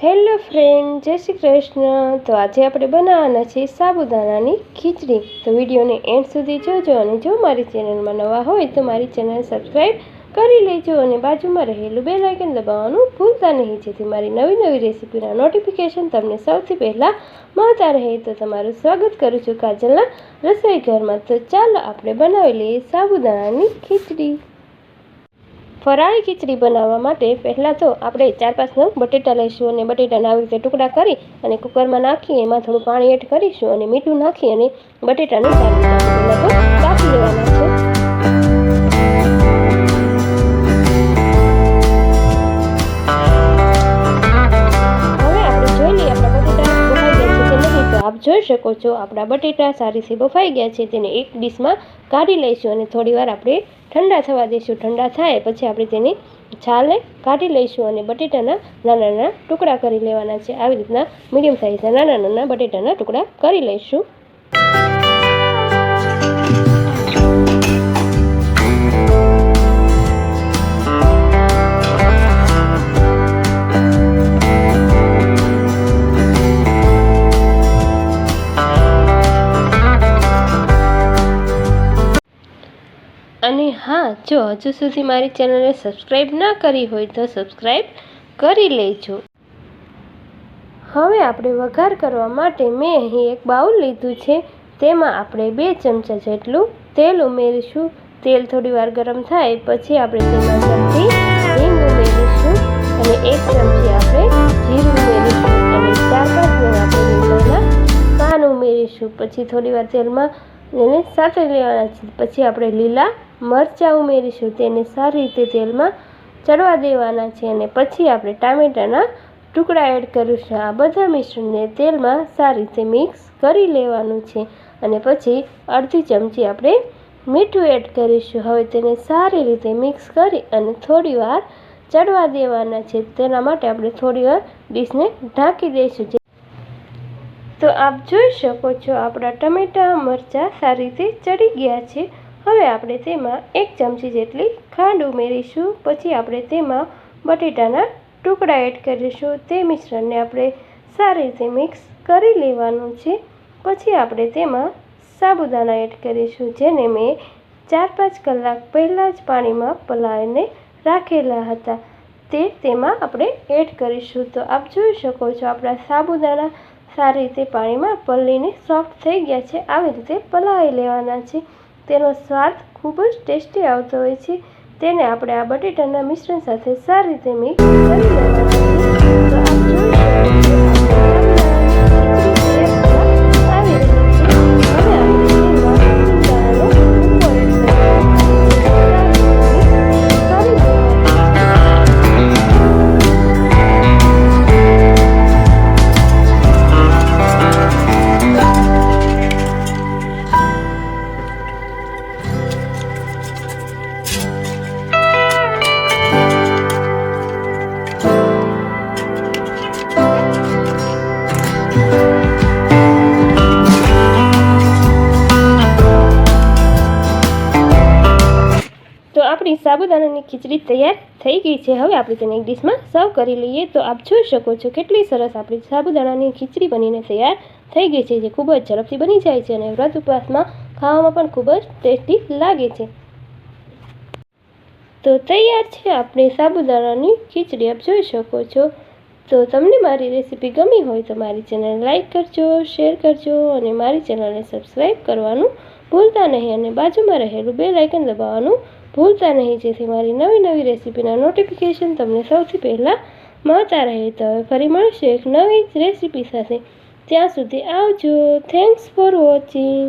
Hello friend, જય શ્રી કૃષ્ણ। તો આજે આપણે બનાવવાના છે સાબુદાણાની ખીચડી। તો વિડીયોને એન્ડ સુધી જોજો અને જો મારી ચેનલમાં નવા હોય તો મારી ચેનલ સબસ્ક્રાઈબ કરી લેજો અને બાજુમાં રહેલું બેલ આઇકન દબાવવાનું ભૂલતા નહીં, જેથી મારી નવી રેસીપીના નોટિફિકેશન તમને સૌથી પહેલાં મળતા રહે। તો તમારું સ્વાગત કરું છું કાજલના રસોઈ ઘરમાં। તો ચાલો આપણે બનાવી લઈએ સાબુદાણાની ખીચડી। ફરાળી ખીચડી બનાવવા માટે પહેલાં તો આપણે 4-5 નંગ બટેટા લઈશું અને બટેટાના આવી રીતે ટુકડા કરી અને કુકરમાં નાખી એમાં થોડું પાણી એડ કરીશું અને મીઠું નાખી અને બટેટાને સારી રીતે બાફી લેવાના છે। હવે આપણે જોઈ લઈએ આપણા બટેટા બફાઈ ગયા છે કે નહીં। તો આપ જોઈ શકો છો આપણા બટેટા સારી રીતે બફાઈ ગયા છે। તેને એક ડીશમાં કાઢી લઈશું અને થોડી વાર આપણે ઠંડા થવા દઈશું। ઠંડા થાય પછી આપણે તેની છાલને કાઢી લઈશું અને બટેટાના નાના ટુકડા કરી લેવાના છે। આવી રીતના મીડિયમ સાઇઝના નાના બટેટાના ટુકડા કરી લઈશું। અને હા, જો હજુ સુધી મારી ચેનલને સબસ્ક્રાઈબ ના કરી હોય તો સબસ્ક્રાઈબ કરી લેજો। હવે આપણે વઘાર કરવા માટે મેં અહીં એક બાઉલ લીધું છે। તેમાં આપણે 2 ચમચા જેટલું તેલ ઉમેરીશું। તેલ થોડી વાર ગરમ થાય પછી આપણે તેમાં ચમચી હિંગ ઉમેરીશું અને 1 ચમચી આપણે જીરું ઉમેરીશું અને 4-5 નંગ આપણે લીમડાના પાન ઉમેરીશું। પછી થોડી વાર તેલમાં એને સાતળી લેવાના છે। પછી આપણે લીલા મરચાં ઉમેરીશું, તેને સારી રીતે તેલમાં ચડવા દેવાના છે અને પછી આપણે ટામેટાના ટુકડા એડ કરીશું। આ બધા મિશ્રણને તેલમાં સારી રીતે મિક્સ કરી લેવાનું છે અને પછી અડધી ચમચી આપણે મીઠું એડ કરીશું। હવે તેને સારી રીતે મિક્સ કરી અને થોડી વાર ચડવા દેવાના છે। તેના માટે આપણે થોડી વાર ડીશને ઢાંકી દઈશું। તો આપ જોઈ શકો છો આપણા ટમેટા મરચાં સારી રીતે ચડી ગયા છે। હવે આપણે તેમાં 1 ચમચી જેટલી ખાંડ ઉમેરીશું। પછી આપણે તેમાં બટેટાના ટુકડા એડ કરીશું। તે મિશ્રણને આપણે સારી રીતે મિક્સ કરી લેવાનું છે। પછી આપણે તેમાં સાબુદાણા એડ કરીશું, જેને મેં 4-5 કલાક પહેલાં જ પાણીમાં પલાળીને રાખેલા હતા, તે તેમાં આપણે એડ કરીશું। તો આપ જોઈ શકો છો આપણા સાબુદાણા સારી રીતે પાણીમાં પલળીને સોફ્ટ થઈ ગયા છે। આવી રીતે પલાળી લેવાના છે। તેનો સ્વાદ ખૂબ જ ટેસ્ટી આવતો હોય છે। તેને આપણે આ બટેટાના મિશ્રણ સાથે સારી રીતે મિક્સ કરી લેવાના છે। તો આપ જોઈ શકો છો આવી રીતે હવે આપણે આપણી સાબુદાણાની ખીચડી તૈયાર થઈ ગઈ છે। હવે આપણે તેને એક ડીશમાં સર્વ કરી લઈએ। તો આપ જોઈ શકો છો કેટલી સરસ આપણી સાબુદાણાની ખીચડી બનીને તૈયાર થઈ ગઈ છે, જે ખૂબ જ ઝડપથી બની જાય છે અને વ્રત ઉપવાસમાં ખાવામાં પણ ખૂબ જ ટેસ્ટી લાગે છે। તો તૈયાર છે આપણી સાબુદાણાની ખીચડી, આપ જોઈ શકો છો। તો તમને મારી રેસીપી ગમી હોય તો મારી ચેનલ લાઈક કરજો, શેર કરજો અને મારી ચેનલને સબસ્ક્રાઈબ કરવાનું ભૂલતા નહીં અને બાજુમાં રહેલું બેલ આઇકન દબાવવાનું ભૂલતા નહીં, જેથી મારી નવી રેસીપીના નોટિફિકેશન તમને સૌથી પહેલાં મળતા રહે। તો હવે ફરી મળશે એક નવી રેસીપી સાથે। ત્યાં સુધી આવજો। Thanks for watching.